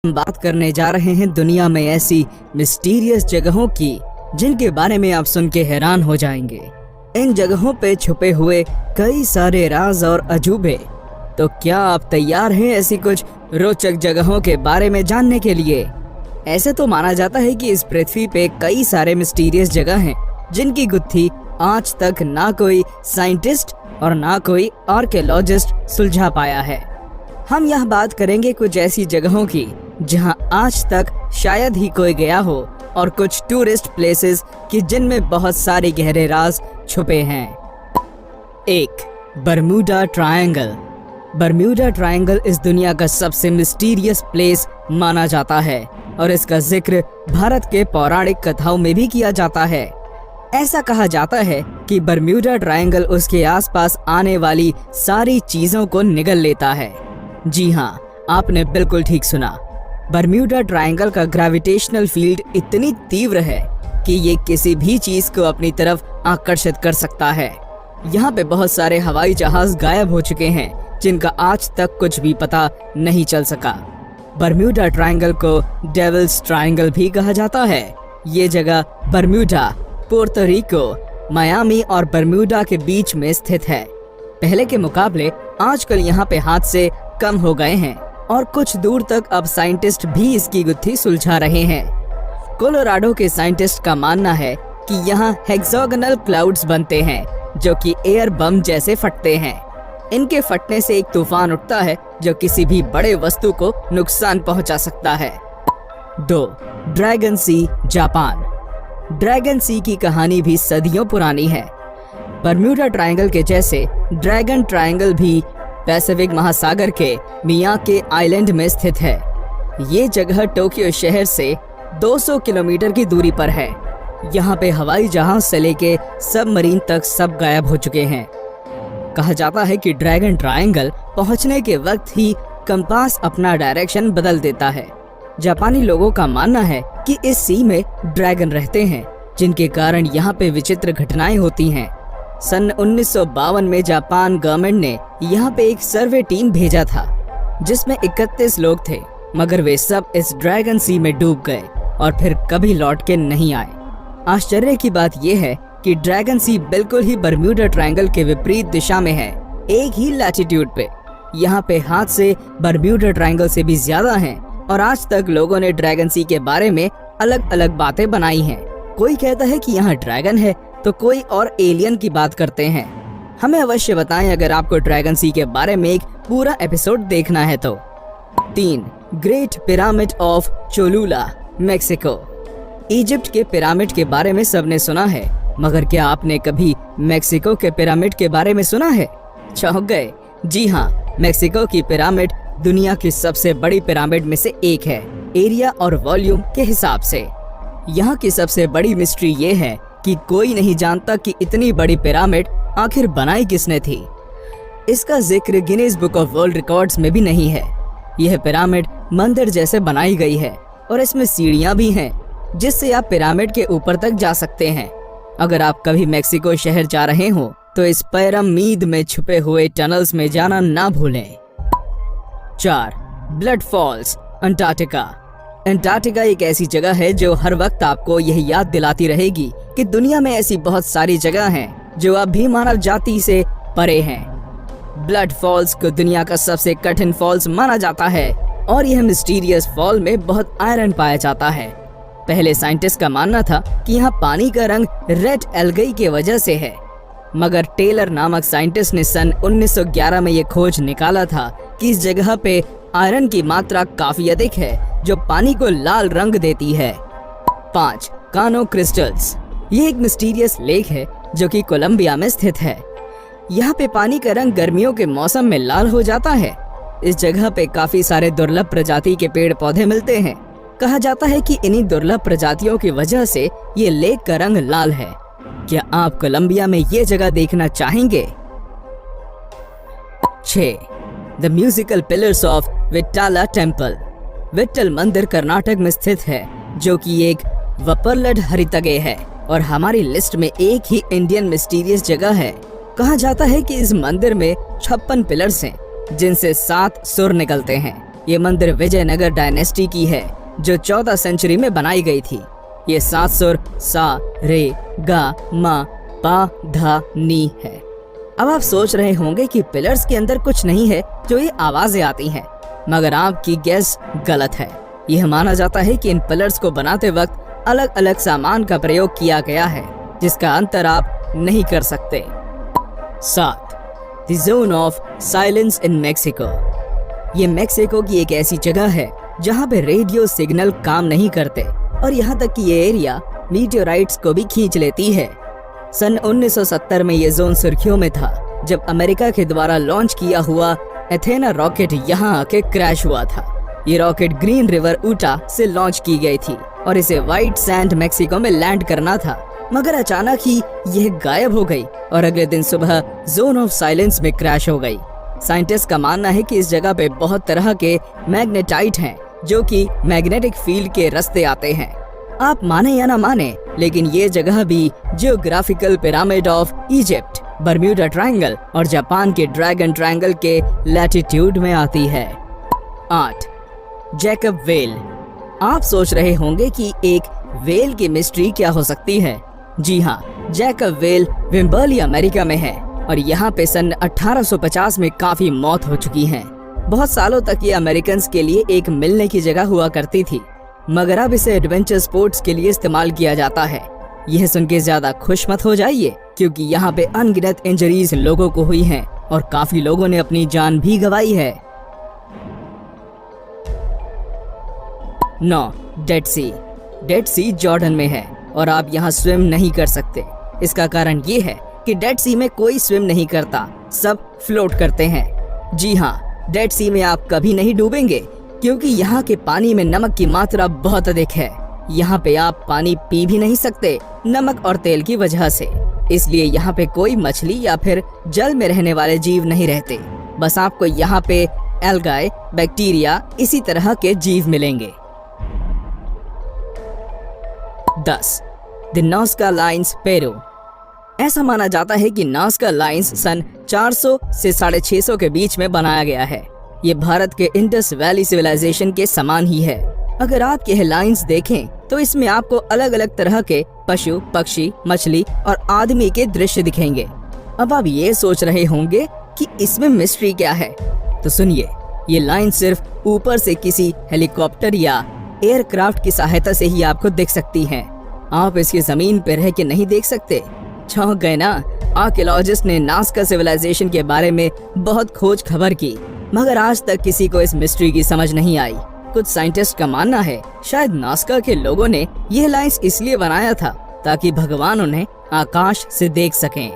हम बात करने जा रहे हैं दुनिया में ऐसी मिस्टीरियस जगहों की जिनके बारे में आप सुन के हैरान हो जाएंगे। इन जगहों पे छुपे हुए कई सारे राज और अजूबे। तो क्या आप तैयार हैं ऐसी कुछ रोचक जगहों के बारे में जानने के लिए? ऐसे तो माना जाता है कि इस पृथ्वी पे कई सारे मिस्टीरियस जगह हैं जिनकी गुत्थी आज तक ना कोई साइंटिस्ट और ना कोई आर्कियोलॉजिस्ट सुलझा पाया है। हम यह बात करेंगे कुछ ऐसी जगहों की जहां आज तक शायद ही कोई गया हो और कुछ टूरिस्ट प्लेसेस की जिनमें बहुत सारे गहरे राज छुपे हैं। 1. Bermuda triangle. बरमूडा ट्रायंगल इस दुनिया का सबसे मिस्टीरियस प्लेस माना जाता है और इसका जिक्र भारत के पौराणिक कथाओं में भी किया जाता है। ऐसा कहा जाता है कि बरमूडा ट्रायंगल उसके आसपास आने वाली सारी चीजों को निगल लेता है। जी हाँ, आपने बिल्कुल ठीक सुना। बरमूडा ट्रायंगल का ग्रेविटेशनल फील्ड इतनी तीव्र है कि ये किसी भी चीज को अपनी तरफ आकर्षित कर सकता है। यहाँ पे बहुत सारे हवाई जहाज गायब हो चुके हैं जिनका आज तक कुछ भी पता नहीं चल सका। बरमूडा ट्रायंगल को डेविल्स ट्रायंगल भी कहा जाता है। ये जगह बरमूडा, पोर्तो रिको, मायामी और बरमूडा के बीच में स्थित है। पहले के मुकाबले आजकल यहाँ पे हादसे कम हो गए हैं और कुछ दूर तक अब साइंटिस्ट भी इसकी गुत्थी सुलझा रहे हैं। कोलोराडो के साइंटिस्ट का मानना है कि यहाँ हेक्सागोनल क्लाउड्स बनते हैं जो कि एयर बम जैसे फटते हैं। इनके फटने से एक तूफान उठता है जो किसी भी बड़े वस्तु को नुकसान पहुंचा सकता है। 2. ड्रैगन सी, जापान। ड्रैगन सी की कहानी भी सदियों पुरानी है। बरमूडा ट्रायंगल के जैसे ड्रैगन ट्रायंगल भी पैसिफिक महासागर के मियाके आइलैंड में स्थित है। ये जगह टोक्यो शहर से 200 किलोमीटर की दूरी पर है। यहाँ पे हवाई जहाज से लेके सबमरीन तक सब गायब हो चुके हैं। कहा जाता है कि ड्रैगन ट्रायंगल पहुँचने के वक्त ही कंपास अपना डायरेक्शन बदल देता है। जापानी लोगों का मानना है कि इस सी में ड्रैगन रहते हैं जिनके कारण यहाँ पे विचित्र घटनाएं होती हैं। सन 1952 में जापान गवर्नमेंट ने यहाँ पे एक सर्वे टीम भेजा था जिसमें 31 लोग थे, मगर वे सब इस ड्रैगन सी में डूब गए और फिर कभी लौट के नहीं आए। आश्चर्य की बात यह है कि ड्रैगन सी बिल्कुल ही बरमूडा ट्रायंगल के विपरीत दिशा में है, एक ही लैटिट्यूड पे। यहाँ पे हादसे बरमूडा ट्रायंगल से भी ज्यादा हैं और आज तक लोगों ने ड्रैगन सी के बारे में अलग अलग बातें बनाई हैं। कोई कहता है कि यहाँ ड्रैगन है तो कोई और एलियन की बात करते हैं। हमें अवश्य बताएं अगर आपको ड्रैगन सी के बारे में एक पूरा एपिसोड देखना है तो। 3. Great pyramid of Cholula, Mexico. Egypt के पिरामिड के बारे में सबने सुना है, मगर क्या आपने कभी मेक्सिको के पिरामिड के बारे में सुना है? चौंक गए? जी हाँ, मेक्सिको की पिरामिड दुनिया की सबसे बड़ी पिरामिड में से एक है, एरिया और वॉल्यूम के हिसाब से। यहाँ की सबसे बड़ी मिस्ट्री ये है कि कोई नहीं जानता कि इतनी बड़ी पिरामिड आखिर बनाई किसने थी। इसका जिक्र Guinness book of world records में भी नहीं है। यह पिरामिड मंदिर जैसे बनाई गई है और इसमें सीढ़ियां भी हैं जिससे आप पिरामिड के ऊपर तक जा सकते हैं। अगर आप कभी मेक्सिको शहर जा रहे हो तो इस पिरामिड में छुपे हुए टनल्स में जाना ना भूलें। 4. Blood false, Antarctica. अंटार्कटिका एक ऐसी जगह है जो हर वक्त आपको यह याद दिलाती रहेगी कि दुनिया में ऐसी बहुत सारी जगह हैं जो अब भी मानव जाति से परे हैं। ब्लड फॉल्स को दुनिया का सबसे कठिन फॉल्स माना जाता है और यह मिस्टीरियस फॉल में बहुत आयरन पाया जाता है। पहले साइंटिस्ट का मानना था कि यहाँ पानी का रंग रेड एल्गी की वजह से है, मगर टेलर नामक साइंटिस्ट ने सन 1911 में यह खोज निकाला था कि इस जगह पे आयरन की मात्रा काफी अधिक है जो पानी को लाल रंग देती है। 5. कानो क्रिस्टल्स। ये एक मिस्टीरियस लेक है जो कि कोलंबिया में स्थित है। यहाँ पे पानी का रंग गर्मियों के मौसम में लाल हो जाता है। इस जगह पे काफी सारे दुर्लभ प्रजाति के पेड़ पौधे मिलते हैं। कहा जाता है कि इन्हीं दुर्लभ प्रजातियों की वजह से ये लेक का रंग लाल है। क्या आप कोलंबिया में ये जगह देखना चाहेंगे? 6. The musical pillars of Vitthala temple. Vitthal मंदिर कर्नाटक में स्थित है जो कि एक वपरलड हरितगे है और हमारी लिस्ट में एक ही इंडियन मिस्टीरियस जगह है। कहा जाता है कि इस मंदिर में 56 पिलर्स हैं जिनसे 7 सुर निकलते हैं। ये मंदिर विजयनगर डायनेस्टी की है जो 14 सेंचुरी में बनाई गई थी। ये 7 सुर सा रे गा मा पा धा नी है। अब आप सोच रहे होंगे कि पिलर्स के अंदर कुछ नहीं है जो ये आवाजें आती हैं, मगर आपकी गेस गलत है। यह माना जाता है कि इन पिलर्स को बनाते वक्त अलग अलग सामान का प्रयोग किया गया है जिसका अंतर आप नहीं कर सकते। 7. The zone of silence in Mexico. ये मेक्सिको की एक ऐसी जगह है जहाँ पे रेडियो सिग्नल काम नहीं करते और यहाँ तक कि ये एरिया मीटियोराइट्स को भी खींच लेती है। सन 1970 में ये जोन सुर्खियों में था जब अमेरिका के द्वारा लॉन्च किया हुआ एथेना रॉकेट यहाँ आके क्रैश हुआ था। ये रॉकेट ग्रीन रिवर ऊटा से लॉन्च की गई थी और इसे व्हाइट सैंड मेक्सिको में लैंड करना था, मगर अचानक ही यह गायब हो गई और अगले दिन सुबह जोन ऑफ साइलेंस में क्रैश हो गई। साइंटिस्ट का मानना है कि इस जगह पे बहुत तरह के मैग्नेटाइट हैं जो कि मैग्नेटिक फील्ड के रास्ते आते हैं। आप माने या ना माने, लेकिन ये जगह भी geographical pyramid of Egypt, Bermuda triangle और जापान के ड्रैगन ट्रायंगल के लैटिट्यूड में आती है। 8. Jacob well. आप सोच रहे होंगे कि एक वेल की मिस्ट्री क्या हो सकती है। जी हाँ, जैकब वेल विम्बर्ली अमेरिका में है और यहाँ पे सन 1850 में काफी मौत हो चुकी हैं। बहुत सालों तक ये अमेरिकन्स के लिए एक मिलने की जगह हुआ करती थी, मगर अब इसे एडवेंचर स्पोर्ट्स के लिए इस्तेमाल किया जाता है। यह सुन के ज्यादा खुश मत हो जाइए, क्योंकि यहाँ पे अनगिनत इंजरीज लोगों को हुई हैं और काफी लोगों ने अपनी जान भी गंवाई है। 9. डेड सी। डेड सी जॉर्डन में है और आप यहाँ स्विम नहीं कर सकते। इसका कारण ये है कि डेड सी में कोई स्विम नहीं करता, सब फ्लोट करते हैं। जी हाँ, डेड सी में आप कभी नहीं डूबेंगे क्योंकि यहाँ के पानी में नमक की मात्रा बहुत अधिक है। यहाँ पे आप पानी पी भी नहीं सकते नमक और तेल की वजह से, इसलिए यहाँ पे कोई मछली या फिर जल में रहने वाले जीव नहीं रहते। बस आपको यहाँ पे एल्गाए, बैक्टीरिया, इसी तरह के जीव मिलेंगे। 10. The Nazca lines Peru. ऐसा माना जाता है कि नाज़का लाइन्स सन 400 से 650 के बीच में बनाया गया है। ये भारत के इंडस वैली सिविलाइजेशन के समान ही है। अगर आप यह लाइन्स देखें तो इसमें आपको अलग अलग तरह के पशु, पक्षी, मछली और आदमी के दृश्य दिखेंगे। अब आप ये सोच रहे होंगे कि इसमें मिस्ट्री क्या है, तो सुनिए, ये लाइन सिर्फ ऊपर से किसी हेलीकॉप्टर या एयरक्राफ्ट की सहायता से ही आपको दिख सकती हैं। आप इसकी जमीन पर रह के नहीं देख सकते। चौंक गए ना? आर्कियोलॉजिस्ट ने नाज़का सिविलाइजेशन के बारे में बहुत खोज खबर की, मगर आज तक किसी को इस मिस्ट्री की समझ नहीं आई। कुछ साइंटिस्ट का मानना है शायद नाज़का के लोगों ने यह लाइन्स इसलिए बनाया था ताकि भगवान उन्हें आकाश से देख सकें।